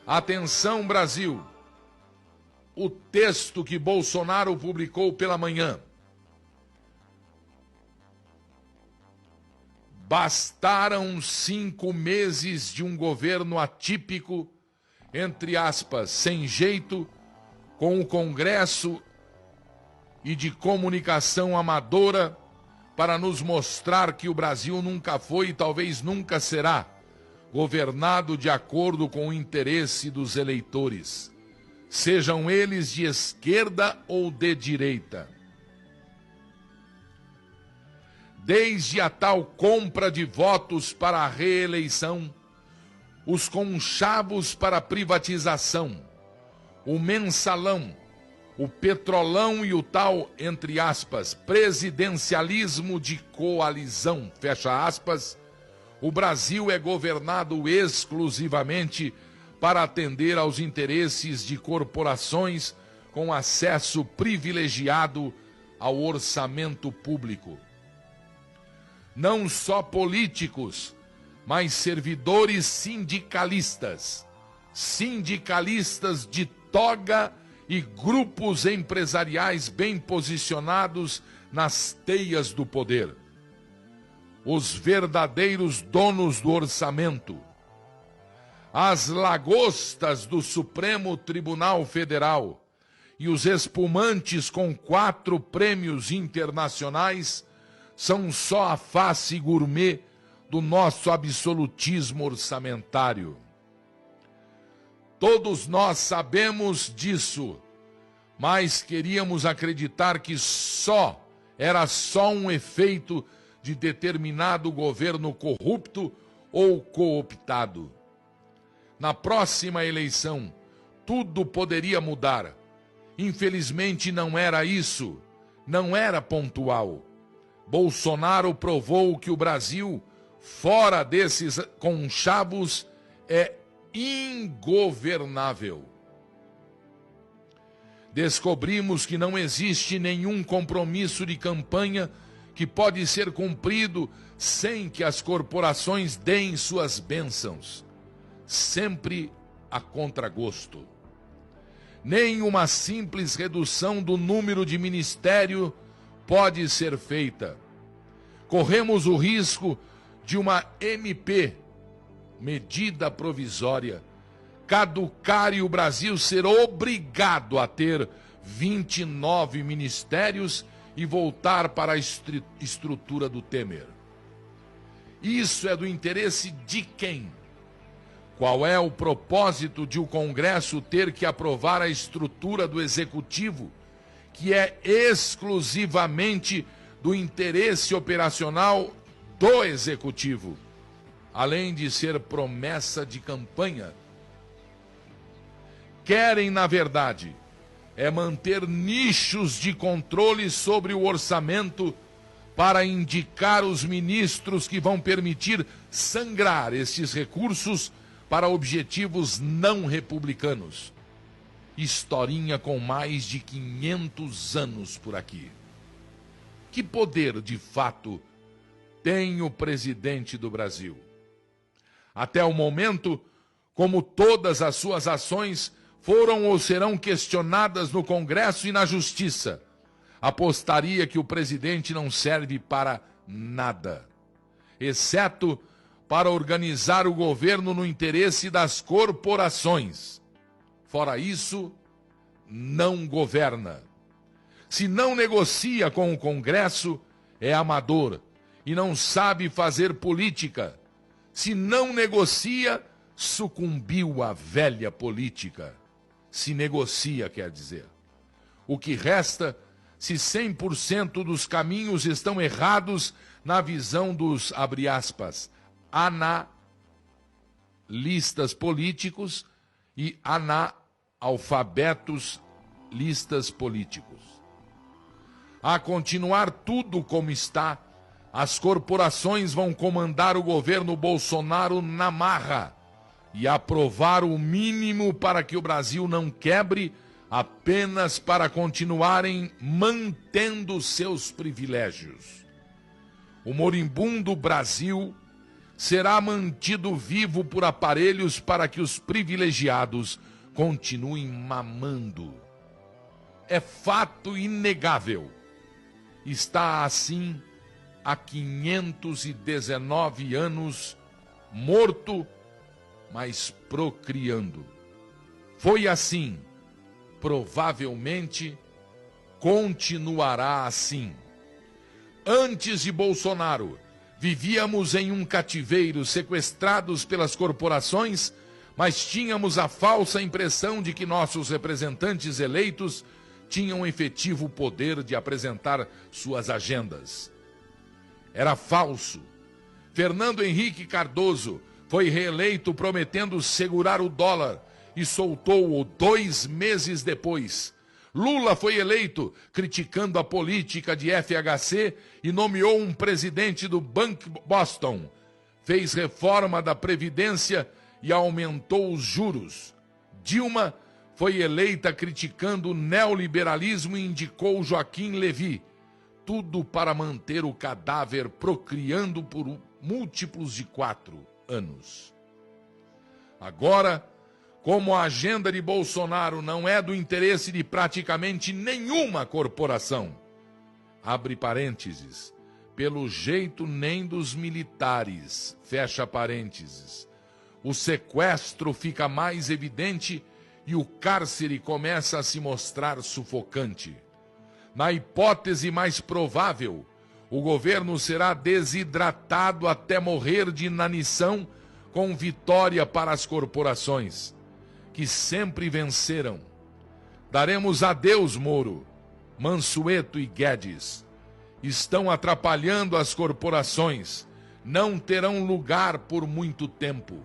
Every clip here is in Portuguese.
Atenção, Brasil! O texto que Bolsonaro publicou pela manhã. Bastaram 5 meses de um governo atípico, entre aspas, sem jeito, com o Congresso e de comunicação amadora, para nos mostrar que o Brasil nunca foi e talvez nunca será governado de acordo com o interesse dos eleitores, sejam eles de esquerda ou de direita. Desde a tal compra de votos para a reeleição, os conchavos para a privatização, o mensalão, o petrolão e o tal, entre aspas, presidencialismo de coalizão, fecha aspas, o Brasil é governado exclusivamente para atender aos interesses de corporações com acesso privilegiado ao orçamento público. Não só políticos, mas servidores sindicalistas, sindicalistas de toga e grupos empresariais bem posicionados nas teias do poder. Os verdadeiros donos do orçamento. As lagostas do Supremo Tribunal Federal e os espumantes com 4 prêmios internacionais são só a face gourmet do nosso absolutismo orçamentário. Todos nós sabemos disso, mas queríamos acreditar que era só um efeito de determinado governo corrupto ou cooptado. Na próxima eleição, tudo poderia mudar. Infelizmente não era isso, não era pontual. Bolsonaro provou que o Brasil, fora desses conchavos, é ingovernável. Descobrimos que não existe nenhum compromisso de campanha que pode ser cumprido sem que as corporações deem suas bênçãos, sempre a contragosto. Nem uma simples redução do número de ministério pode ser feita. Corremos o risco de uma MP, medida provisória, caducar e o Brasil ser obrigado a ter 29 ministérios e voltar para a estrutura do Temer. Isso é do interesse de quem? Qual é o propósito de o Congresso ter que aprovar a estrutura do Executivo, que é exclusivamente do interesse operacional do Executivo, além de ser promessa de campanha? Querem, na verdade, manter nichos de controle sobre o orçamento para indicar os ministros que vão permitir sangrar esses recursos para objetivos não republicanos. Historinha com mais de 500 anos por aqui. Que poder, de fato, tem o presidente do Brasil? Até o momento, como todas as suas ações foram ou serão questionadas no Congresso e na Justiça, apostaria que o presidente não serve para nada, exceto para organizar o governo no interesse das corporações. Fora isso, não governa. Se não negocia com o Congresso, é amador e não sabe fazer política. Se não negocia, sucumbiu à velha política. Se negocia, quer dizer. O que resta, se 100% dos caminhos estão errados na visão dos, abre aspas, analistas políticos e analfabetos listas políticos. A continuar tudo como está, as corporações vão comandar o governo Bolsonaro na marra e aprovar o mínimo para que o Brasil não quebre, apenas para continuarem mantendo seus privilégios. O moribundo Brasil será mantido vivo por aparelhos para que os privilegiados continuem mamando. É fato inegável. Está assim há 519 anos, morto, mas procriando. Foi assim, provavelmente continuará assim. Antes de Bolsonaro, vivíamos em um cativeiro, sequestrados pelas corporações, mas tínhamos a falsa impressão de que nossos representantes eleitos tinham efetivo poder de apresentar suas agendas. Era falso. Fernando Henrique Cardoso foi reeleito prometendo segurar o dólar e soltou-o 2 meses depois. Lula foi eleito criticando a política de FHC e nomeou um presidente do Banco Boston. Fez reforma da Previdência e aumentou os juros. Dilma foi eleita criticando o neoliberalismo e indicou Joaquim Levy. Tudo para manter o cadáver procriando por múltiplos de 4 anos. Agora, como a agenda de Bolsonaro não é do interesse de praticamente nenhuma corporação, abre parênteses, pelo jeito nem dos militares, fecha parênteses, o sequestro fica mais evidente e o cárcere começa a se mostrar sufocante. Na hipótese mais provável, o governo será desidratado até morrer de inanição, com vitória para as corporações, que sempre venceram. Daremos adeus, Moro, Mansueto e Guedes. Estão atrapalhando as corporações. Não terão lugar por muito tempo.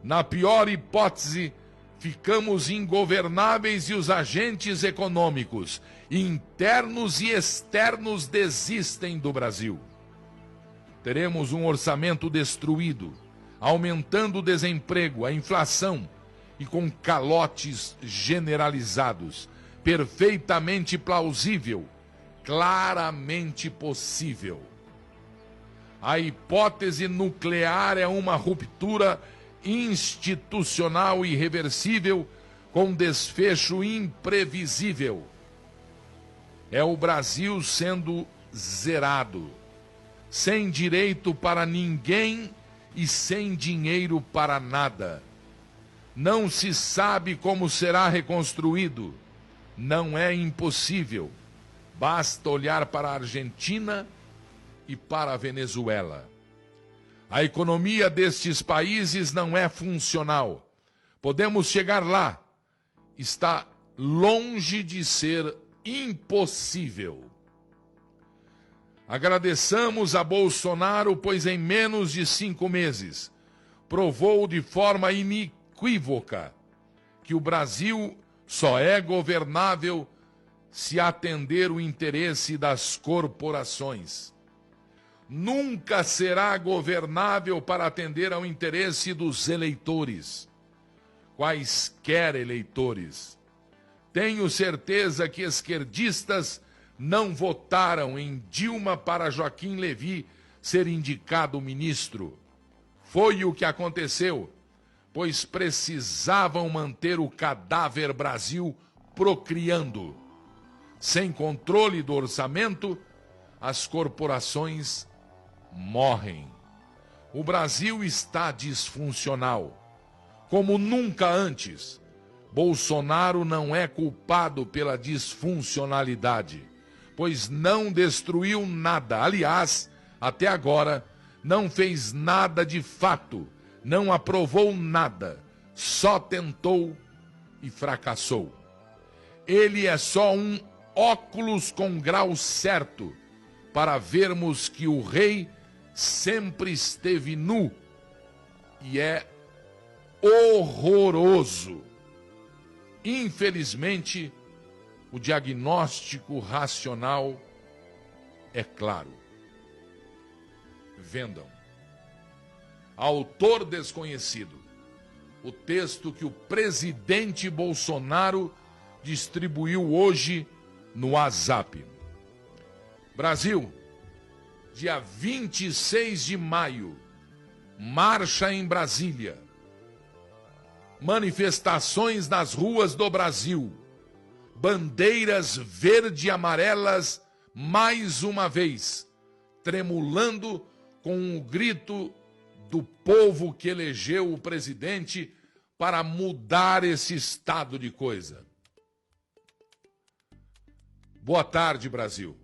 Na pior hipótese, ficamos ingovernáveis e os agentes econômicos, internos e externos, desistem do Brasil. Teremos um orçamento destruído, aumentando o desemprego, a inflação e com calotes generalizados. Perfeitamente plausível, claramente possível. A hipótese nuclear é uma ruptura institucional irreversível com desfecho imprevisível. É o Brasil sendo zerado, sem direito para ninguém e sem dinheiro para nada. Não se sabe como será reconstruído. Não é impossível. Basta olhar para a Argentina e para a Venezuela. A economia destes países não é funcional. Podemos chegar lá. Está longe de ser impossível. Agradeçamos a Bolsonaro, pois em menos de 5 meses provou de forma inequívoca que o Brasil só é governável se atender o interesse das corporações. Nunca será governável para atender ao interesse dos eleitores, quaisquer eleitores. Tenho certeza que esquerdistas não votaram em Dilma para Joaquim Levy ser indicado ministro. Foi o que aconteceu, pois precisavam manter o cadáver Brasil procriando. Sem controle do orçamento, as corporações morrem. O Brasil está disfuncional. Como nunca antes, Bolsonaro não é culpado pela disfuncionalidade, pois não destruiu nada. Aliás, até agora, não fez nada de fato, não aprovou nada, só tentou e fracassou. Ele é só um óculos com grau certo para vermos que o rei sempre esteve nu e é horroroso. Infelizmente, o diagnóstico racional é claro. Vendam. Autor desconhecido. O texto que o presidente Bolsonaro distribuiu hoje no WhatsApp. Brasil, dia 26 de maio, marcha em Brasília, manifestações nas ruas do Brasil, bandeiras verde e amarelas mais uma vez, tremulando com o grito do povo que elegeu o presidente para mudar esse estado de coisa. Boa tarde, Brasil.